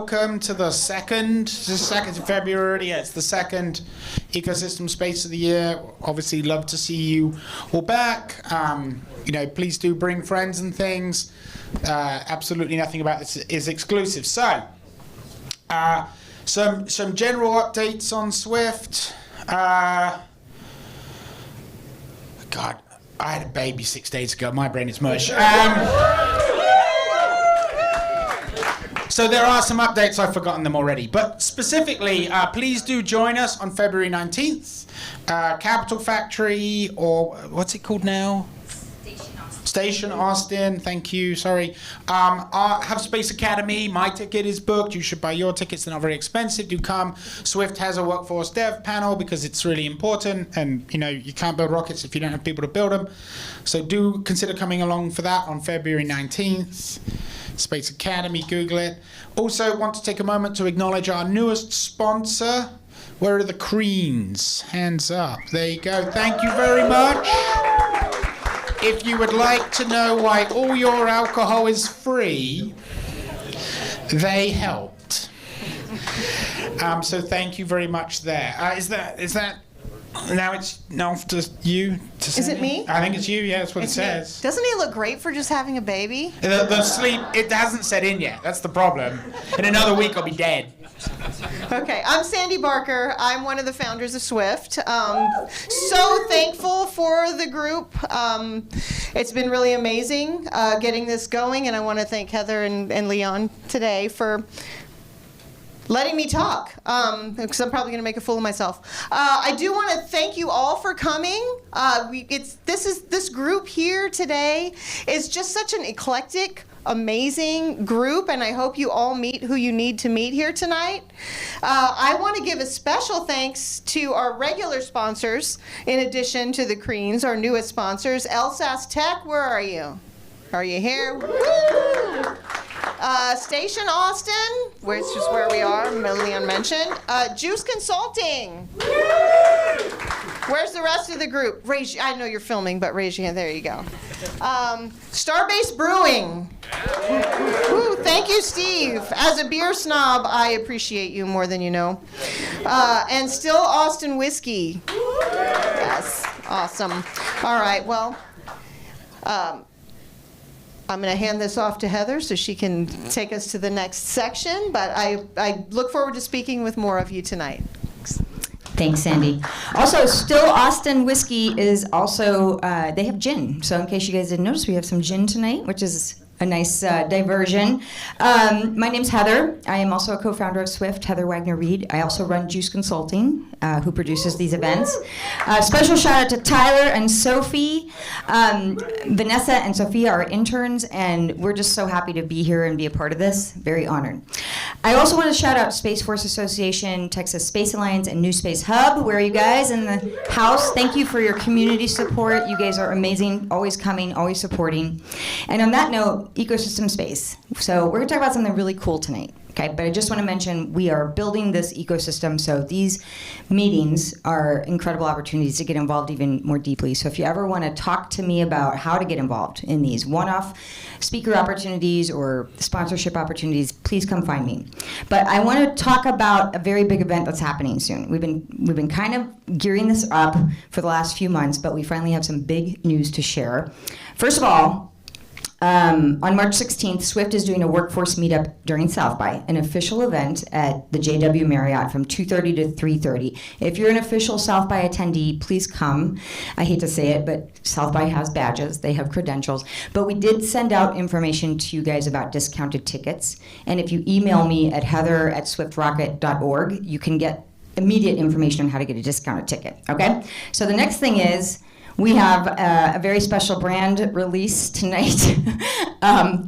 Welcome to the second of February. Yeah, it's the second ecosystem space of the year. Obviously, love to see you all back. Please do bring friends and things. Absolutely nothing about this is exclusive. So, some general updates on Swift. God, I had a baby 6 days ago. My brain is mush. So there are some updates, I've forgotten them already. But specifically, please do join us on February 19th. Capital Factory, or what's it called now? Station Austin, thank you, sorry. Have Space Academy, my ticket is booked. You should buy your tickets, they're not very expensive. Do come. Swift has a workforce dev panel because it's really important, and you can't build rockets if you don't have people to build them. So do consider coming along for that on February 19th. Space Academy, Google it. Also want to take a moment to acknowledge our newest sponsor. Where are the Creans? Hands up. There you go. Thank you very much. If you would like to know why all your alcohol is free, they helped. So thank you very much there. Is that now it's to you to say? Is it me? I think it's you, yeah, that's what it says. Doesn't he look great for just having a baby? The sleep, it hasn't set in yet. That's the problem. In another week, I'll be dead. Okay, I'm Sandy Barker. I'm one of the founders of Swift. So thankful for the group. It's been really amazing getting this going, and I want to thank Heather and Leon today for letting me talk, because I'm probably going to make a fool of myself. I do want to thank you all for coming. This group here today is just such an eclectic, amazing group, and I hope you all meet who you need to meet here tonight. I want to give a special thanks to our regular sponsors, in addition to the Creans, our newest sponsors. LSAS Tech, where are you? Are you here? Woo! Station Austin, which is where we are, Leon mentioned. Juice Consulting. Where's the rest of the group? I know you're filming, but raise your hand. There you go. Starbase Brewing. Woo, thank you, Steve. As a beer snob, I appreciate you more than you know. And Still Austin Whiskey. Yes, awesome. All right, well, I'm going to hand this off to Heather so she can take us to the next section, but I look forward to speaking with more of you tonight. Thanks, Sandy. Also, Still Austin Whiskey is also, they have gin. So in case you guys didn't notice, we have some gin tonight, which is a nice diversion. My name's Heather. I am also a co-founder of Swift, Heather Wagner-Reed. I also run Juice Consulting, who produces these events. Special shout out to Tyler and Sophie. Vanessa and Sophia are interns, and we're just so happy to be here and be a part of this. Very honored. I also want to shout out Space Force Association, Texas Space Alliance, and New Space Hub. Where are you guys in the house? Thank you for your community support. You guys are amazing, always coming, always supporting. And on that note, ecosystem space. So we're going to talk about something really cool tonight. Okay, but I just want to mention we are building this ecosystem, so these meetings are incredible opportunities to get involved even more deeply. So if you ever want to talk to me about how to get involved in these one-off speaker opportunities or sponsorship opportunities, please come find me. But I want to talk about a very big event that's happening soon. We've been kind of gearing this up for the last few months, but we finally have some big news to share. First of all, on March 16th, Swift is doing a workforce meetup during South by, an official event at the JW Marriott from 2:30 to 3:30. If you're an official South by attendee, please come. I hate to say it, but South by has badges. They have credentials. But we did send out information to you guys about discounted tickets. And if you email me at heather@swiftrocket.org, you can get immediate information on how to get a discounted ticket. Okay? So the next thing is, we have a very special brand release tonight.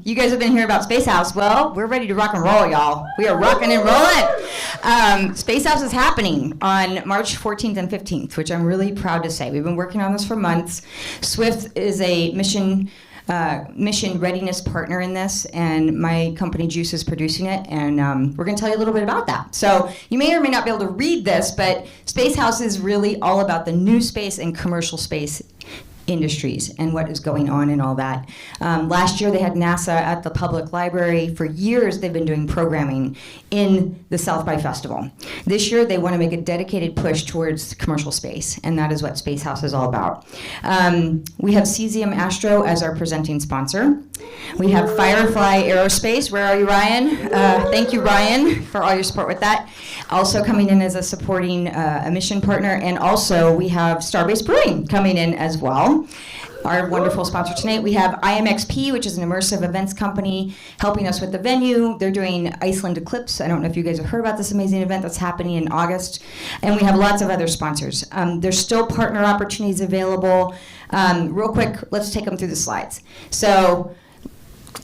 You guys have been hearing about Space House. Well, we're ready to rock and roll, y'all. We are rocking and rolling. Space House is happening on March 14th and 15th, which I'm really proud to say. We've been working on this for months. Swift is a mission readiness partner in this, and my company Juice is producing it, and we're going to tell you a little bit about that. So you may or may not be able to read this, but Space House is really all about the new space and commercial space industries and what is going on and all that. Last year they had NASA at the public library. For years they've been doing programming in the South by Festival. This year they want to make a dedicated push towards commercial space, and that is what Space House is all about. We have Cesium Astro as our presenting sponsor. We have Firefly Aerospace. Where are you, Ryan? Thank you, Ryan, for all your support with that. Also coming in as a supporting mission partner, and also we have Starbase Brewing coming in as well. Our wonderful sponsor tonight. We have IMXP, which is an immersive events company, helping us with the venue. They're doing Iceland Eclipse. I don't know if you guys have heard about this amazing event that's happening in August. And we have lots of other sponsors. There's still partner opportunities available. Real quick, let's take them through the slides. So,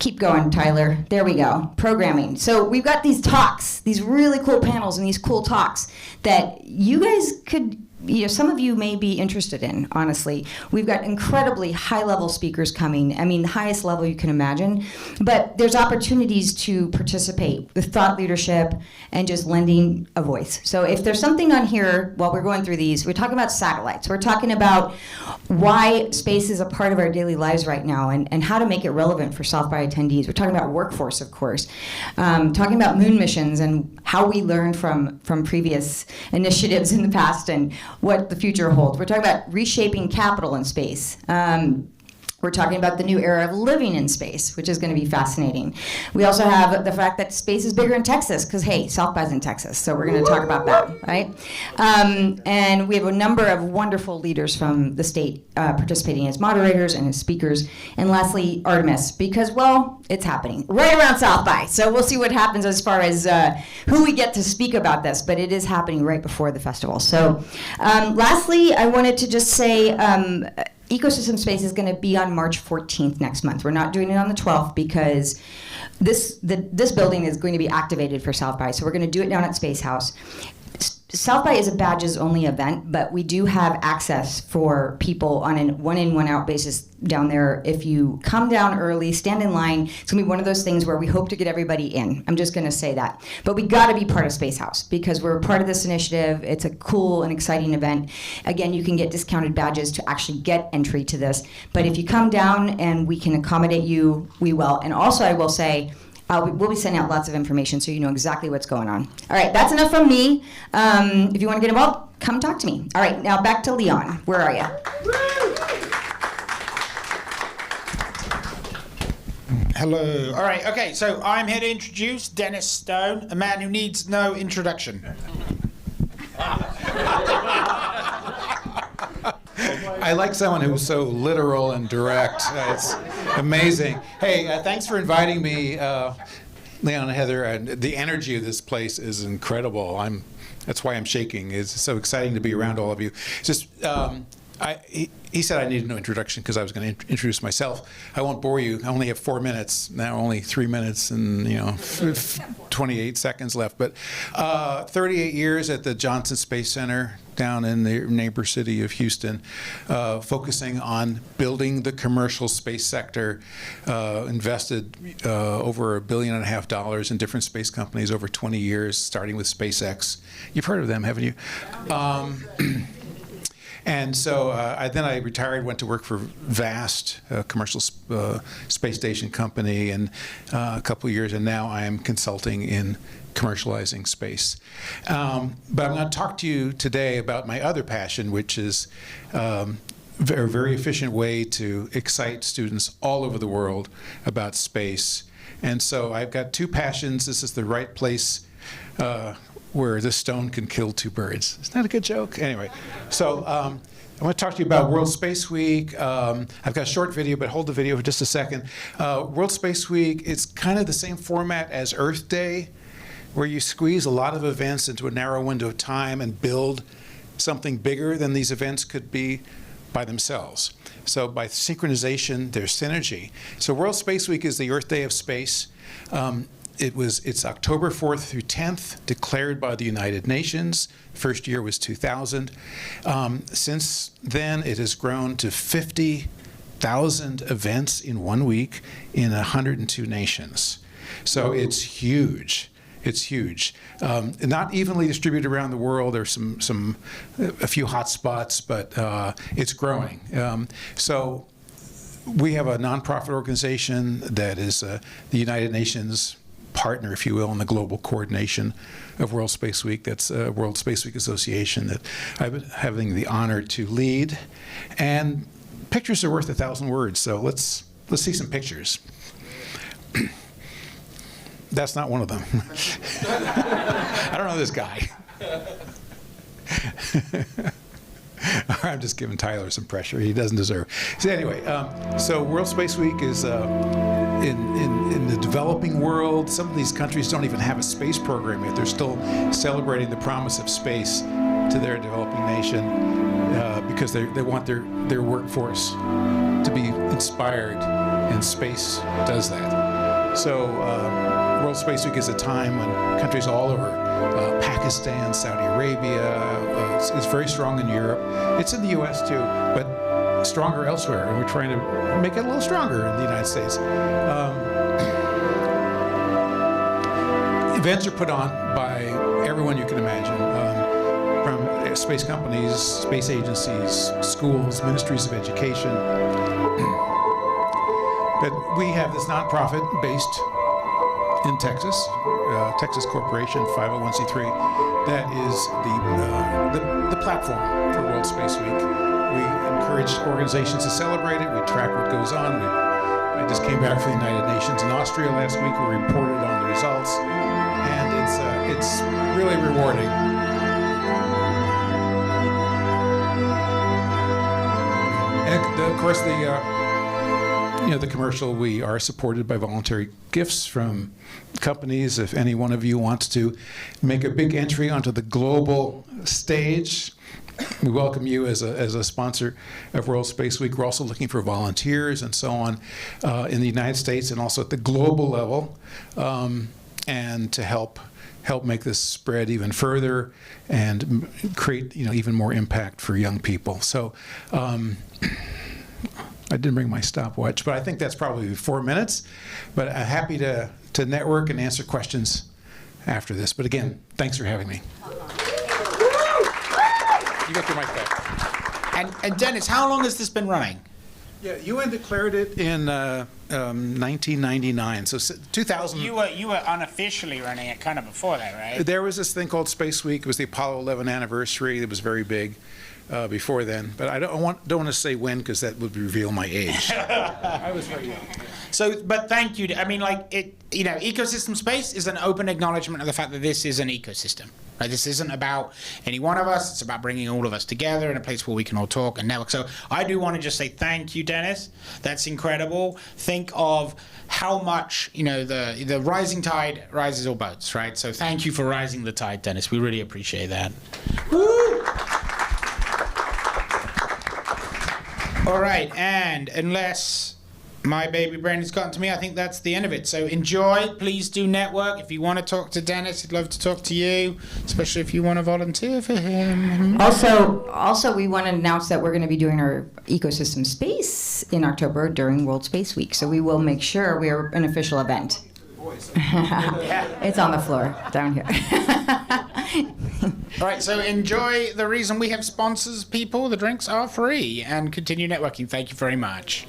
keep going, Tyler. There we go. Programming. So we've got these talks, these really cool panels and these cool talks that you guys could, some of you may be interested in, honestly. We've got incredibly high-level speakers coming. I mean, the highest level you can imagine. But there's opportunities to participate with thought leadership and just lending a voice. So if there's something on here while we're going through these, we're talking about satellites. We're talking about why space is a part of our daily lives right now and how to make it relevant for South by attendees. We're talking about workforce, of course. Talking about moon missions and how we learned from previous initiatives in the past and what the future holds. We're talking about reshaping capital in space. We're talking about the new era of living in space, which is going to be fascinating. We also have the fact that space is bigger in Texas, because, hey, South by's in Texas, so we're going to talk about that, right? And we have a number of wonderful leaders from the state participating as moderators and as speakers. And lastly, Artemis, because, well, it's happening right around South by. So we'll see what happens as far as who we get to speak about this, but it is happening right before the festival. So lastly, I wanted to just say, Ecosystem Space is going to be on March 14th next month. We're not doing it on the 12th because this building is going to be activated for South by, so we're going to do it down at Space House. South by is a badges-only event, but we do have access for people on a one-in, one-out basis down there. If you come down early, stand in line, it's going to be one of those things where we hope to get everybody in. I'm just going to say that. But we got to be part of Space House because we're part of this initiative. It's a cool and exciting event. Again, you can get discounted badges to actually get entry to this. But if you come down and we can accommodate you, we will. And also, I will say, we'll be sending out lots of information so you know exactly what's going on. All right, that's enough from me. If you want to get involved, come talk to me. All right, now back to Leon. Where are you? Hello. All right, okay, so I'm here to introduce Dennis Stone, a man who needs no introduction. I like someone who's so literal and direct. It's amazing. Hey, thanks for inviting me, Leon and Heather. And the energy of this place is incredible. That's why I'm shaking. It's so exciting to be around all of you. It's just, he said I needed no introduction because I was going to introduce myself. I won't bore you. I only have 4 minutes now, only 3 minutes and 28 seconds left. But 38 years at the Johnson Space Center down in the neighbor city of Houston, focusing on building the commercial space sector, invested over $1.5 billion in different space companies over 20 years, starting with SpaceX. You've heard of them, haven't you? And so then I retired, went to work for VAST, a commercial space station company, and a couple of years, and now I am consulting in commercializing space. But I'm going to talk to you today about my other passion, which is a very efficient way to excite students all over the world about space. And so I've got two passions. This is the right place where this stone can kill two birds. Isn't that a good joke? Anyway, so I want to talk to you about World Space Week. I've got a short video, but hold the video for just a second. World Space Week, it's kind of the same format as Earth Day, where you squeeze a lot of events into a narrow window of time and build something bigger than these events could be by themselves. So by synchronization, there's synergy. So World Space Week is the Earth Day of Space. It's October 4th through 10th, declared by the United Nations. First year was 2000. Since then, it has grown to 50,000 events in 1 week in 102 nations. So it's huge. it's huge. Not evenly distributed around the world. There's a few hot spots, but it's growing. So we have a nonprofit organization that is the United Nations partner, if you will, in the global coordination of World Space Week. That's World Space Week Association that I've been having the honor to lead. And pictures are worth 1,000 words, so let's see some pictures. That's not one of them. I don't know this guy. I'm just giving Tyler some pressure he doesn't deserve. So anyway, so World Space Week is in the developing world. Some of these countries don't even have a space program yet. They're still celebrating the promise of space to their developing nation because they want their workforce to be inspired, and space does that. So World Space Week is a time when countries all over, Pakistan, Saudi Arabia, it's very strong in Europe. It's in the U.S. too, but stronger elsewhere, and we're trying to make it a little stronger in the United States. Events are put on by everyone you can imagine, from space companies, space agencies, schools, ministries of education. But we have this nonprofit based in Texas, Texas Corporation, 501c3, that is the platform for World Space Week. We encourage organizations to celebrate it. We track what goes on. I just came back from the United Nations in Austria last week. We reported on the results, and it's really rewarding. And of course, the commercial, we are supported by voluntary gifts from companies. If any one of you wants to make a big entry onto the global stage, we welcome you as a sponsor of World Space Week. We're also looking for volunteers and so on in the United States and also at the global level, and to help make this spread even further and create even more impact for young people. So. I didn't bring my stopwatch, but I think that's probably 4 minutes. But I'm happy to network and answer questions after this. But again, thanks for having me. You got your mic back. And Dennis, how long has this been running? Yeah, UN declared it in 1999, so 2000. You were unofficially running it kind of before that, right? There was this thing called Space Week. It was the Apollo 11 anniversary. It was very big. Before then, but I don't want to say when because that would reveal my age. I was very young. So, but thank you. I mean, ecosystem space is an open acknowledgement of the fact that this is an ecosystem. Right? This isn't about any one of us. It's about bringing all of us together in a place where we can all talk and network. So, I do want to just say thank you, Dennis. That's incredible. Think of how much the rising tide rises all boats, right? So, thank you for rising the tide, Dennis. We really appreciate that. Woo! All right, and unless my baby brain has gotten to me, I think that's the end of it. So enjoy, please do network. If you want to talk to Dennis, he'd love to talk to you, especially if you want to volunteer for him. Also, we want to announce that we're going to be doing our ecosystem space in October during World Space Week. So we will make sure we are an official event. It's on the floor down here. All right, so enjoy. The reason we have sponsors, people, the drinks are free, and continue networking. Thank you very much.